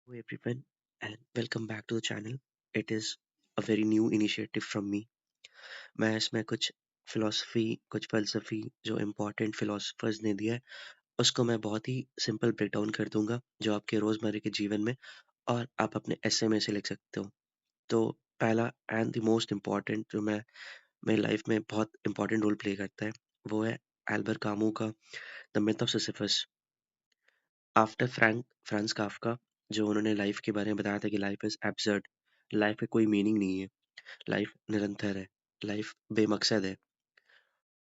Hello everyone and welcome back to the channel. It is a very new initiative from me. मैं इसमें कुछ philosophy कुछ फलसफी जो important philosophers ने दिया है उसको मैं बहुत ही सिंपल ब्रेक डाउन कर दूंगा जो आपके रोजमर्रा के जीवन में और आप अपने ऐसे में से लिख सकते हो। तो पहला एंड द मोस्ट इम्पोर्टेंट जो मैं मेरी लाइफ में बहुत इंपॉर्टेंट रोल प्ले करता है वो है एल्बर कामू का the myth of Sisyphus. After France Kafka जो उन्होंने लाइफ के बारे में बताया था कि लाइफ इज एब्सर्ड, लाइफ में कोई मीनिंग नहीं है, लाइफ निरंतर है, लाइफ बेमकसद है।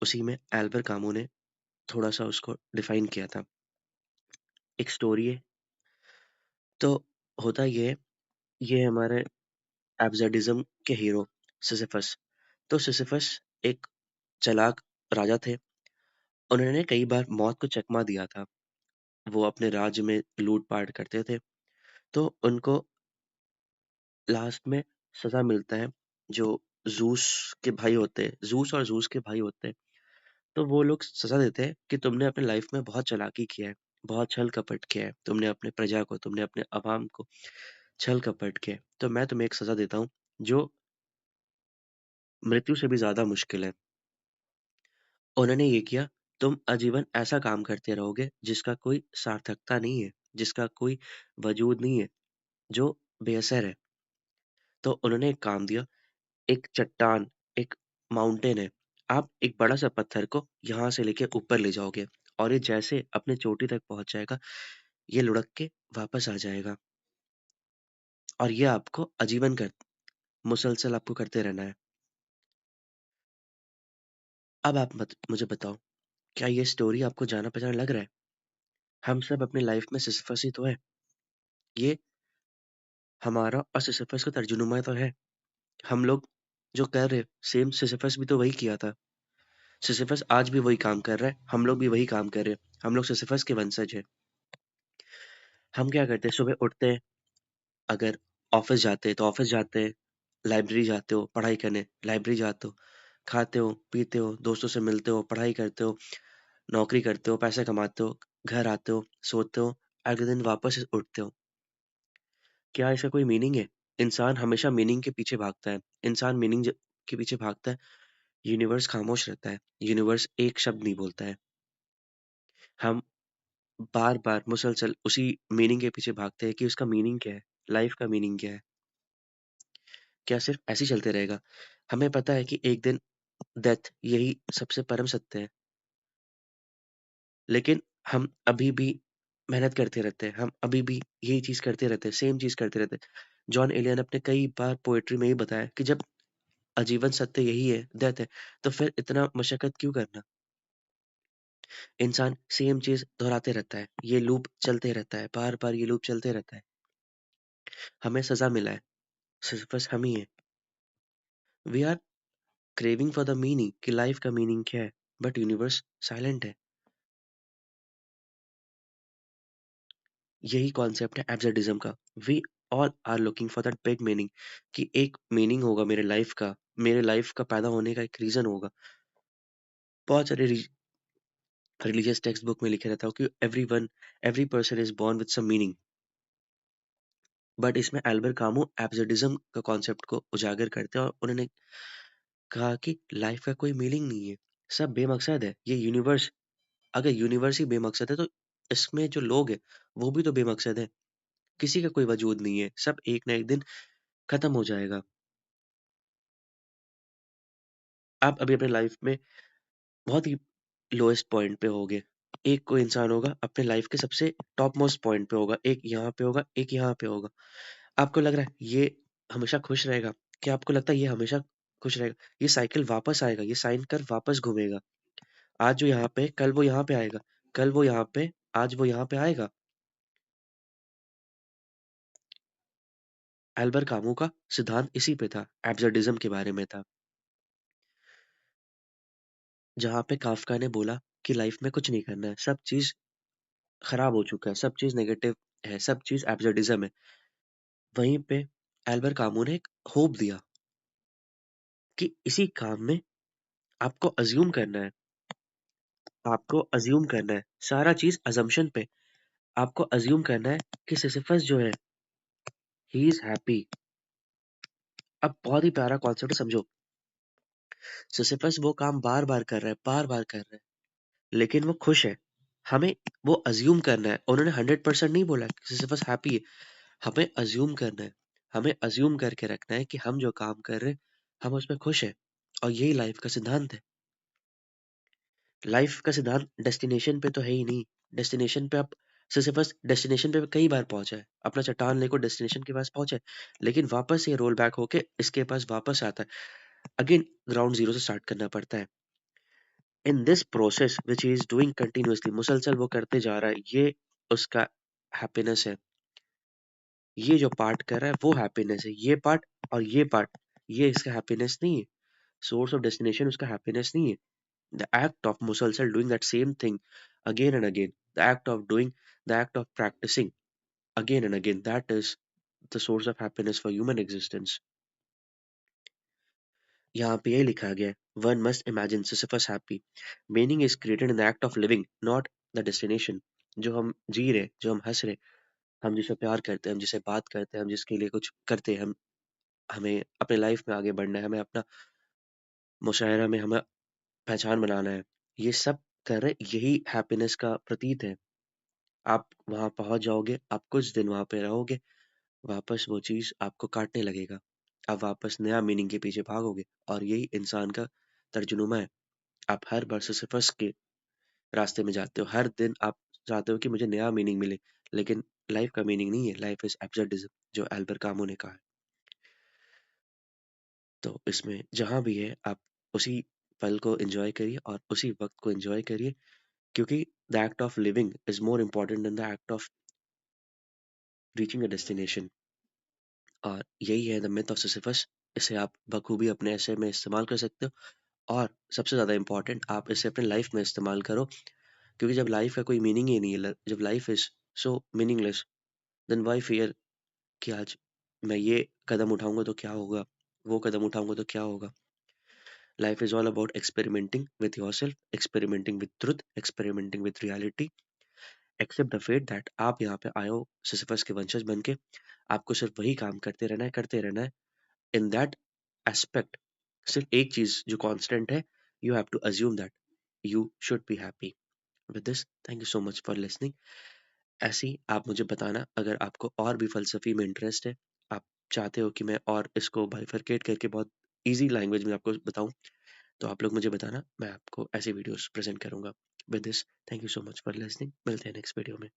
उसी में एल्बर कामू ने थोड़ा सा उसको डिफाइन किया था। एक स्टोरी है। तो होता ये हमारे एब्सर्डिज्म के हीरो सिसिफस। तो सिसिफस एक चालाक राजा थे। उन्होंने कई बार मौत को चकमा दिया था। वो अपने राज्य में लूट पाट करते थे। तो उनको लास्ट में सजा मिलता है। जो जूस के भाई होते हैं, जूस और जूस के भाई होते हैं, तो वो लोग सजा देते हैं कि तुमने अपने लाइफ में बहुत चालाकी किया है, बहुत छल कपट किया है, तुमने अपने प्रजा को, तुमने अपने अवाम को छल कपट किया है, तो मैं तुम्हें एक सजा देता हूँ जो मृत्यु से भी ज्यादा मुश्किल है। उन्होंने ये किया, तुम आजीवन ऐसा काम करते रहोगे जिसका कोई सार्थकता नहीं है, जिसका कोई वजूद नहीं है, जो बेअसर है। तो उन्होंने एक काम दिया। एक चट्टान, एक माउंटेन है। आप एक बड़ा-सा पत्थर को यहाँ से लेके ऊपर ले जाओगे और ये जैसे अपने चोटी तक पहुँच जाएगा, ये लुढ़क के वापस आ जाएगा और ये आपको आजीवन मुसलसल आपको करते रहना है। अब आप मुझे बताओ, क्या ये स्टोरी आपको जाना-पहचाना लग रहा है? हम सब अपनी लाइफ में सिसिफस ही तो है। ये हमारा और सिसिफस का तर्जुमा तो है। हम लोग जो कर रहे, सेम सिसिफस भी तो वही किया था। सिसिफस आज भी वही काम कर रहा है, हम लोग भी वही काम कर रहे हैं। हम लोग सिसिफस के वंशज हैं। हम क्या करते हैं, सुबह उठते हैं, अगर ऑफिस जाते हैं तो ऑफिस जाते हैं, लाइब्रेरी जाते हो पढ़ाई करने, लाइब्रेरी जाते हो, खाते हो, पीते हो, दोस्तों से मिलते हो, पढ़ाई करते हो, नौकरी करते हो, पैसे कमाते हो, घर आते हो, सोते हो, अगले दिन वापस उठते हो। क्या इसका कोई मीनिंग है? इंसान हमेशा मीनिंग के पीछे भागता है। इंसान के पीछे भागता है। यूनिवर्स खामोश रहता है। यूनिवर्स एक शब्द नहीं बोलता है। हम बार बार मुसलसल उसी मीनिंग के पीछे भागते हैं कि उसका मीनिंग क्या है, लाइफ का मीनिंग क्या है। क्या सिर्फ ऐसे ही चलते रहेगा? हमें पता है कि एक दिन डेथ यही सबसे परम सत्य है, लेकिन हम अभी भी मेहनत करते रहते हैं, हम अभी भी यही चीज़ करते रहते हैं, सेम चीज़ करते रहते हैं। जॉन एलिया ने अपने कई बार पोएट्री में ही बताया कि जब आजीवन सत्य यही है, डेथ है, तो फिर इतना मशक्कत क्यों करना? इंसान सेम चीज़ दोहराते रहता है, ये लूप चलते रहता है, बार-बार ये लूप चलते रहता है। हमें सज़ा मिला है, सिर्फ हम ही हैं। We are craving for the meaning कि लाइफ का मीनिंग क्या है, बट यूनिवर्स साइलेंट है। यही कॉन्सेप्ट है एब्सर्डिज्म का। We all are looking for that big meaning कि एक मीनिंग होगा मेरे लाइफ का, मेरे लाइफ का पैदा होने का एक रीज़न होगा। बहुत सारे रिलीजियस टेक्स्ट बुक में लिखा रहता है कि every person is born with some meaning. But इसमें एल्बर कामू एब्सर्डिज्म का कॉन्सेप्ट को उजागर करते हैं और उन्होंने कहा कि लाइफ का कोई मीनिंग नहीं है, सब बेमकसद है। ये यूनिवर्स, अगर यूनिवर्स ही बेमकसद है तो इसमें जो लोग हैं वो भी तो बेमकसद है। किसी का कोई वजूद नहीं है, सब एक ना एक दिन खत्म हो जाएगा। आप अभी अपने लाइफ में बहुत ही लोएस्ट पॉइंट पे होगे। एक कोई इंसान होगा अपने लाइफ के सबसे टॉप मोस्ट पॉइंट पे होगा, एक यहाँ पे होगा, एक यहाँ पे होगा। आपको लग रहा है ये हमेशा खुश रहेगा? क्या आपको लगता है ये हमेशा खुश रहेगा? ये साइकिल वापस आएगा, ये साइन कर्व वापस घूमेगा। आज जो यहाँ पे, कल वो यहाँ पे आएगा, कल वो यहाँ पे, आज वो यहाँ पे आएगा। एल्बर कामू का सिद्धांत इसी पे था, एब्सर्डिज्म के बारे में था। जहाँ पे काफ्का ने बोला कि लाइफ में कुछ नहीं करना है, सब चीज़ खराब हो चुका है, सब चीज़ नेगेटिव है, सब चीज़ एब्सर्डिज़्म है। वहीं पे एल्बर कामू ने एक होप दिया कि इसी काम में आपको अज़्यूम करना है, आपको अज़्यूम करना है, सारा चीज़ असम्पशन पे। आपको अज़्यूम करना है कि सिसिफस जो है, ही इज हैप्पी। अब बहुत ही प्यारा कॉन्सेप्ट समझो। सिसिफस वो काम बार बार कर रहा है, बार बार कर रहा है, लेकिन वो खुश है। हमें वो अज्यूम करना है, उन्होंने 100% नहीं बोला कि सिसिफस हैप्पी है। हमें अज्यूम करना है, हमें अज्यूम करके रखना है कि हम जो काम कर रहे हैं हम उसमें खुश हैं। और यही लाइफ का सिद्धांत है। लाइफ का सिद्धांत डेस्टिनेशन पे तो है ही नहीं। डेस्टिनेशन पे आप सिसिफस डेस्टिनेशन पे कई बार पहुंचा है, अपना चट्टान लेकर डेस्टिनेशन के पास पहुंचा है, लेकिन वापस ये रोल बैक होके इसके पास वापस आता है। अगेन ग्राउंड जीरो से स्टार्ट करना पड़ता है। In this process which he is doing continuously, मुसलसल वो करते जा रहा है, ये उसका हैप्पीनेस है। ये जो पार्ट कर रहा है वो हैप्पीनेस है। ये पार्ट और ये पार्ट, ये इसका हैप्पीनेस नहीं है। सोर्स ऑफ डेस्टिनेशन उसका हैप्पीनेस नहीं है। The act of musalsal doing that same thing again and again, the act of practicing again and again, that is the source of happiness for human existence. यहाँ पे ये लिखा गया है, one must imagine Sisyphus happy. Meaning is created in the act of living, not the destination. जो हम जी रहे, जो हम हंस रहे, हम जिसे प्यार करते हैं, हम जिसे बात करते हैं, हम जिसके लिए कुछ करते हैं, हम हमें अपने लाइफ में आगे बढ़ना है, हमें अपना मुशायरा में हमें पहचान बनाना है, ये सब कर रहे, यही हैप्पीनेस का प्रतीत है। आप वहां पहुंच जाओगे, आप कुछ दिन वहां पे रहोगे, वापस वो चीज आपको काटने लगेगा, आप वापस नया मीनिंग के पीछे भागोगे। और यही इंसान का तर्जुमा है। आप हर बार सिसिफस के रास्ते में जाते हो, हर दिन आप चाहते हो कि मुझे नया मीनिंग मिले, लेकिन लाइफ का मीनिंग नहीं है, लाइफ इज एब्सर्डिज्म, जो एल्बर कामू ने कहा है। तो इसमें जहां भी है आप उसी पल को एंजॉय करिए और उसी वक्त को एंजॉय करिए, क्योंकि the act of living is more important then the act of reaching a destination. और यही है द मिथ ऑफ सिसिफस। इसे आप बखूबी अपने ऐसे में इस्तेमाल कर सकते हो, और सबसे ज़्यादा इम्पोर्टेंट आप इसे अपने लाइफ में इस्तेमाल करो, क्योंकि जब लाइफ का कोई मीनिंग ही नहीं है, जब life is so meaningless, then why fear कि आज मैं ये कदम उठाऊंगा तो क्या होगा, वो कदम उठाऊंगा तो क्या होगा। Life is all about experimenting with yourself, experimenting with truth, experimenting with reality. Accept the fate that आप यहाँ पे आए हो सिसिफस के वंशज बन के, आपको सिर्फ वही काम करते रहना है, करते रहना है। इन दैट एस्पेक्ट सिर्फ एक चीज जो कांस्टेंट है, you have to assume that you should be happy. With this, thank you so much for listening. ऐसे ही आप मुझे बताना अगर आपको और भी फलसफी में इंटरेस्ट है, आप चाहते हो कि मैं और इसको बाइफरकेट करके बहुत इजी लैंग्वेज में आपको बताऊं, तो आप लोग मुझे बताना, मैं आपको ऐसे वीडियोस प्रेजेंट करूंगा। With this, thank you so much for listening. मिलते हैं नेक्स्ट वीडियो में।